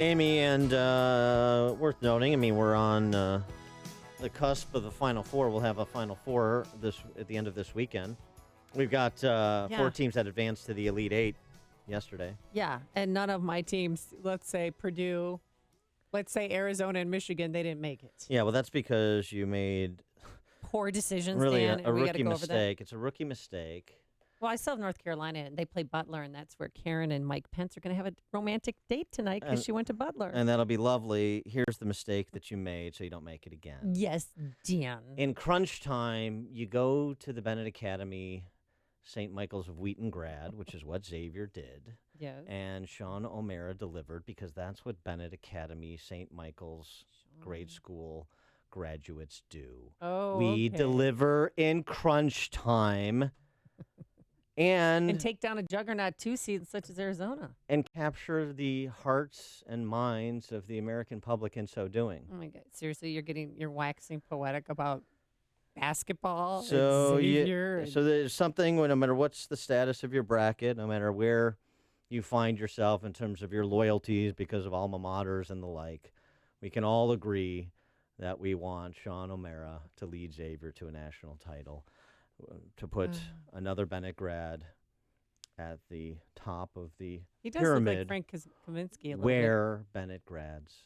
Amy, and worth noting, I mean, we're on the cusp of the Final Four. We'll have a Final Four at the end of this weekend. We've got four teams that advanced to the Elite Eight yesterday. Yeah, and none of my teams, let's say Purdue, let's say Arizona and Michigan, they didn't make it. Yeah, well, that's because you made Poor decisions, really Dan, a we got to rookie go over that. mistake. It's a rookie mistake. Well, I still have North Carolina, and they play Butler, and that's where Karen and Mike Pence are going to have a romantic date tonight because she went to Butler. And that'll be lovely. Here's the mistake that you made so you don't make it again. Yes, Dan. In crunch time, you go to the Bennett Academy, St. Michael's of Wheaton grad, which is what Xavier did. Yes. And Sean O'Mara delivered because that's what Bennett Academy, St. Michael's grade school graduates do. Oh, we deliver in crunch time. And take down a juggernaut 2 seed such as Arizona. And capture the hearts and minds of the American public in so doing. Oh, my God. Seriously, you're waxing poetic about basketball So, and Xavier. so there's something, no matter what's the status of your bracket, no matter where you find yourself in terms of your loyalties because of alma maters and the like, we can all agree that we want Sean O'Mara to lead Xavier to a national title, to put another Bennett grad at the top of the he does pyramid. Look like Frank Kaminsky a little where Bennett grads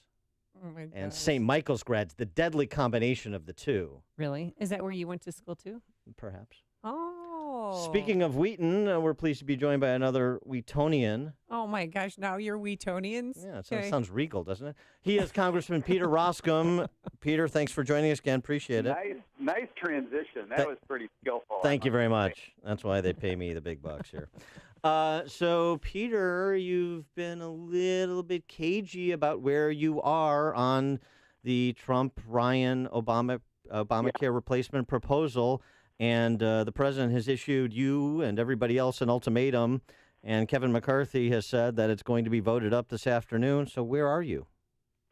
and gosh. St. Michael's grads, the deadly combination of the two. Really? Is that where you went to school too? Perhaps. Oh. Speaking of Wheaton, we're pleased to be joined by another Wheatonian. Oh, my gosh. Now you're Wheatonians? Yeah, it sounds regal, doesn't it? He is Congressman Peter Roskam. Peter, thanks for joining us again. Appreciate it. Nice transition. That was pretty skillful. Thank you very much. That's why they pay me the big bucks here. So, Peter, you've been a little bit cagey about where you are on the Trump-Ryan Obamacare replacement proposal. And the president has issued you and everybody else an ultimatum, and Kevin McCarthy has said that it's going to be voted up this afternoon. So where are you?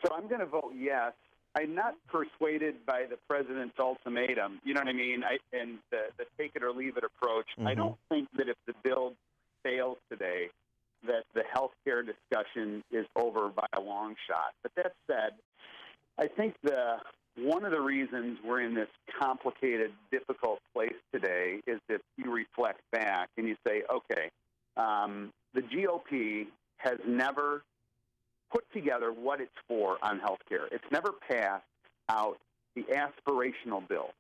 So I'm going to vote yes. I'm not persuaded by the president's ultimatum. You know what I mean? And the take it or leave it approach. Mm-hmm. I don't think that if the bill fails today, that the health care discussion is over by a long shot. But that said, I think one of the reasons we're in this complicated, difficult place today is if you reflect back and you say, okay, the GOP has never put together what it's for on health care. It's never passed out the aspirational bill.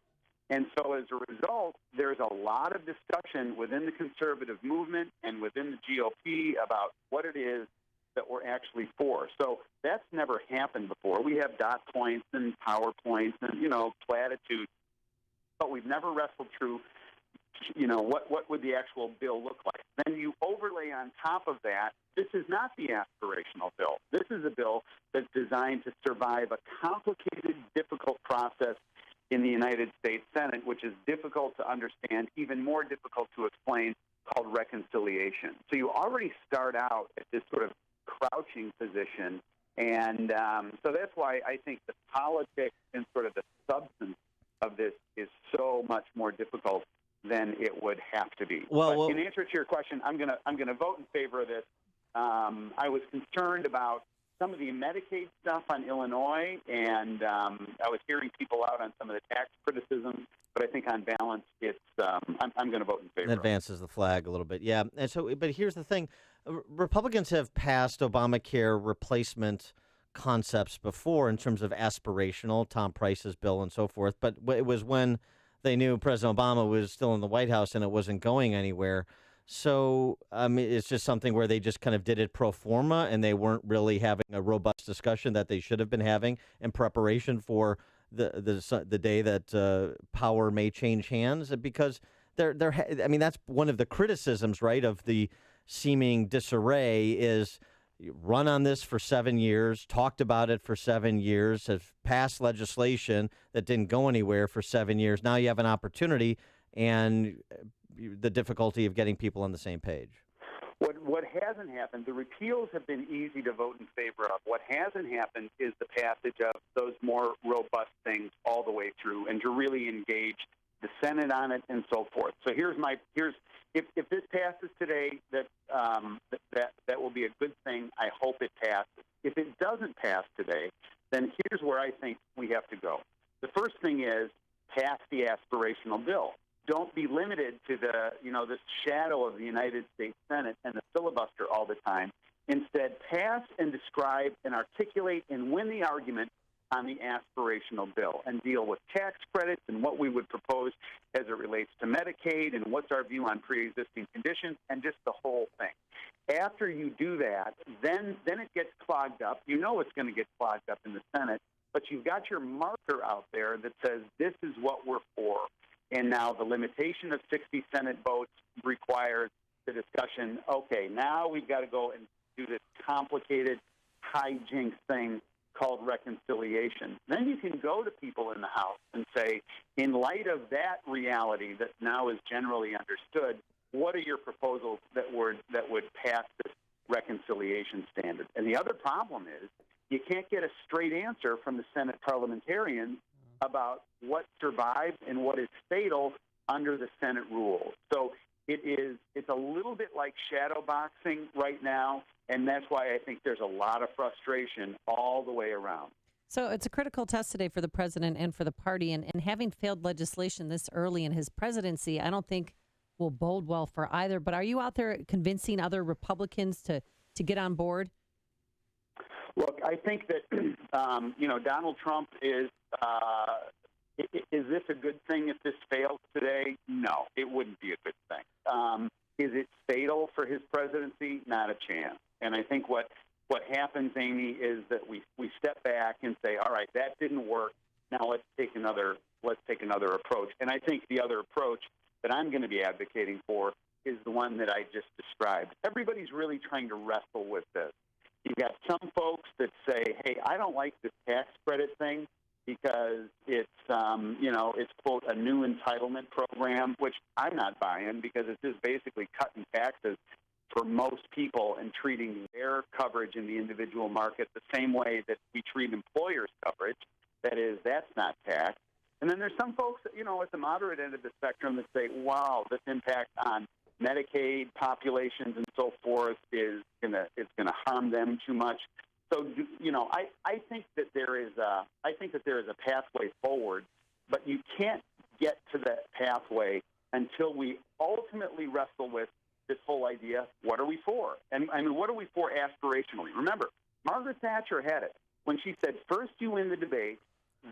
And so as a result, there's a lot of discussion within the conservative movement and within the GOP about what it is that we're actually for. So that's never happened before. We have dot points and PowerPoints and, platitudes, but we've never wrestled through, what would the actual bill look like. Then you overlay on top of that, this is not the aspirational bill. This is a bill that's designed to survive a complicated, difficult process in the United States Senate, which is difficult to understand, even more difficult to explain, called reconciliation. So you already start out at this sort of crouching position, and so that's why I think the politics and sort of the substance of this is so much more difficult than it would have to be. But in answer to your question, I'm gonna vote in favor of this. I was concerned about some of the Medicaid stuff on Illinois, and I was hearing people out on some of the tax criticism. But I think on balance, it's I'm going to vote in favor. It advances the flag a little bit, yeah. And so, but here's the thing: Republicans have passed Obamacare replacement concepts before in terms of aspirational, Tom Price's bill and so forth. But it was when they knew President Obama was still in the White House and it wasn't going anywhere. So it's just something where they just kind of did it pro forma, and they weren't really having a robust discussion that they should have been having in preparation for the day that power may change hands. Because that's one of the criticisms, right, of the seeming disarray is run on this for 7 years, talked about it for 7 years, have passed legislation that didn't go anywhere for 7 years. Now you have an opportunity, and the difficulty of getting people on the same page. What hasn't happened, the repeals have been easy to vote in favor of. What hasn't happened is the passage of those more robust things all the way through, and to really engage the Senate on it and so forth. So if this passes today, that will be a good thing. I hope it passes. If it doesn't doesn't pass today, then here's where I think we have to go. The first thing is pass the aspirational bill. Don't be limited to this shadow of the United States Senate and the filibuster all the time. Instead, pass and describe and articulate and win the argument on the aspirational bill and deal with tax credits and what we would propose as it relates to Medicaid and what's our view on pre-existing conditions and just the whole thing. After you do that, then it gets clogged up. You know it's going to get clogged up in the Senate, but you've got your marker out there that says this is what we're for. And now the limitation of 60 Senate votes requires the discussion, okay, now we've got to go and do this complicated hijinks thing called reconciliation. Then you can go to people in the House and say, in light of that reality that now is generally understood, what are your proposals that would pass this reconciliation standard? And the other problem is you can't get a straight answer from the Senate parliamentarians about what survives and what is fatal under the Senate rules. So it's a little bit like shadow boxing right now, and that's why I think there's a lot of frustration all the way around. So it's a critical test today for the president and for the party, and having failed legislation this early in his presidency, I don't think will bode well for either. But are you out there convincing other Republicans to get on board? Look, I think that, Donald Trump is this a good thing if this fails today? No, it wouldn't be a good thing. Is it fatal for his presidency? Not a chance. And I think what happens, Amy, is that we step back and say, all right, that didn't work. Now let's take another approach. And I think the other approach that I'm going to be advocating for is the one that I just described. Everybody's really trying to wrestle with this. You've got some folks that say, hey, I don't like this tax credit thing because it's quote, a new entitlement program, which I'm not buying because it's just basically cutting taxes for most people and treating their coverage in the individual market the same way that we treat employers' coverage. That is, that's not taxed. And then there's some folks, at the moderate end of the spectrum that say, wow, this impact on Medicaid populations and so forth is gonna harm them too much. So, I think that there is a pathway forward, but you can't get to that pathway until we ultimately wrestle with this whole idea, what are we for? And what are we for aspirationally? Remember, Margaret Thatcher had it when she said, first you win the debate,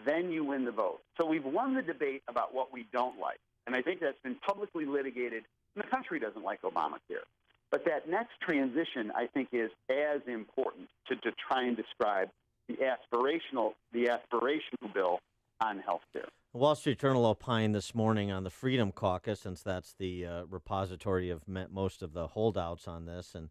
then you win the vote. So we've won the debate about what we don't like. And I think that's been publicly litigated, and the country doesn't like Obamacare. But that next transition, I think, is as important to try and describe the aspirational bill on health care. The Wall Street Journal opined this morning on the Freedom Caucus, since that's the repository of most of the holdouts on this, and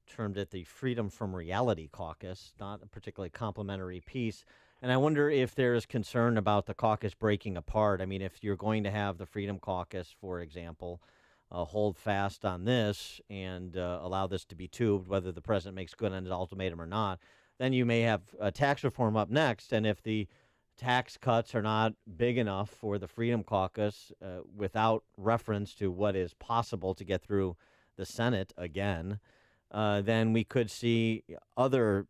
termed it the Freedom from Reality Caucus, not a particularly complimentary piece. And I wonder if there is concern about the caucus breaking apart. I mean, if you're going to have the Freedom Caucus, for example, hold fast on this and allow this to be tubed, whether the president makes good on his ultimatum or not, then you may have tax reform up next. And if the tax cuts are not big enough for the Freedom Caucus without reference to what is possible to get through the Senate again, then we could see other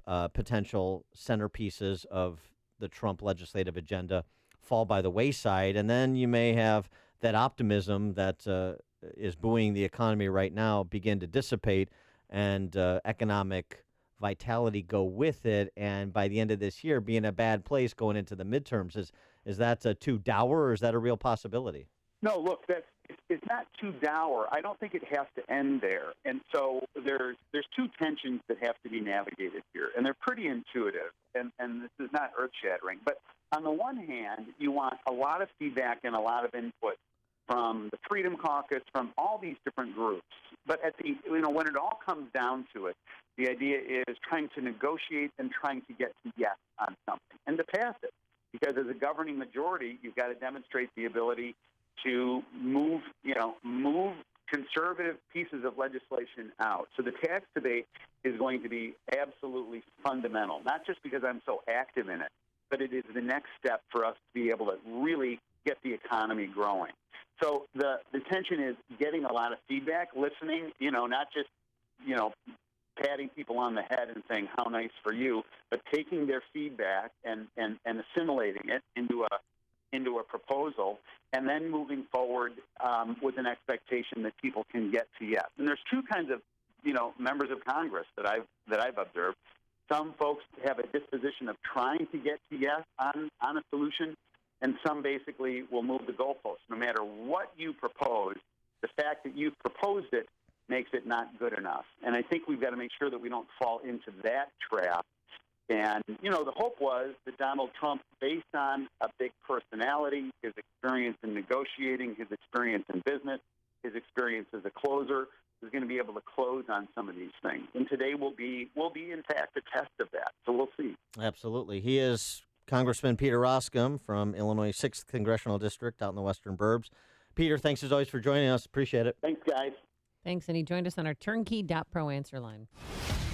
potential centerpieces of the Trump legislative agenda fall by the wayside. And then you may have that optimism that is buoying the economy right now begin to dissipate, and economic vitality go with it. And by the end of this year, be in a bad place going into the midterms. Is that too dour, or is that a real possibility? No, look, it's not too dour. I don't think it has to end there. And so there's two tensions that have to be navigated here, and they're pretty intuitive, and this is not earth-shattering. But on the one hand, you want a lot of feedback and a lot of input from the Freedom Caucus, from all these different groups. But when it all comes down to it, the idea is trying to negotiate and trying to get to yes on something and to pass it. Because as a governing majority, you've got to demonstrate the ability to move conservative pieces of legislation out. So the tax debate is going to be absolutely fundamental, not just because I'm so active in it, but it is the next step for us to be able to really get the economy growing. So the tension is getting a lot of feedback, listening, not just, patting people on the head and saying, how nice for you, but taking their feedback and assimilating it into a proposal, and then moving forward with an expectation that people can get to yes. And there's two kinds of members of Congress that I've observed. Some folks have a disposition of trying to get to yes on a solution, and some basically will move the goalposts. No matter what you propose, the fact that you've proposed it makes it not good enough. And I think we've got to make sure that we don't fall into that trap. And, the hope was that Donald Trump, based on a big personality, his experience in negotiating, his experience in business, his experience as a closer, is going to be able to close on some of these things. And today will be in fact, a test of that. So we'll see. Absolutely. He is Congressman Peter Roskam from Illinois' 6th Congressional District out in the Western Burbs. Peter, thanks as always for joining us. Appreciate it. Thanks, guys. Thanks. And he joined us on our turnkey.pro answer line.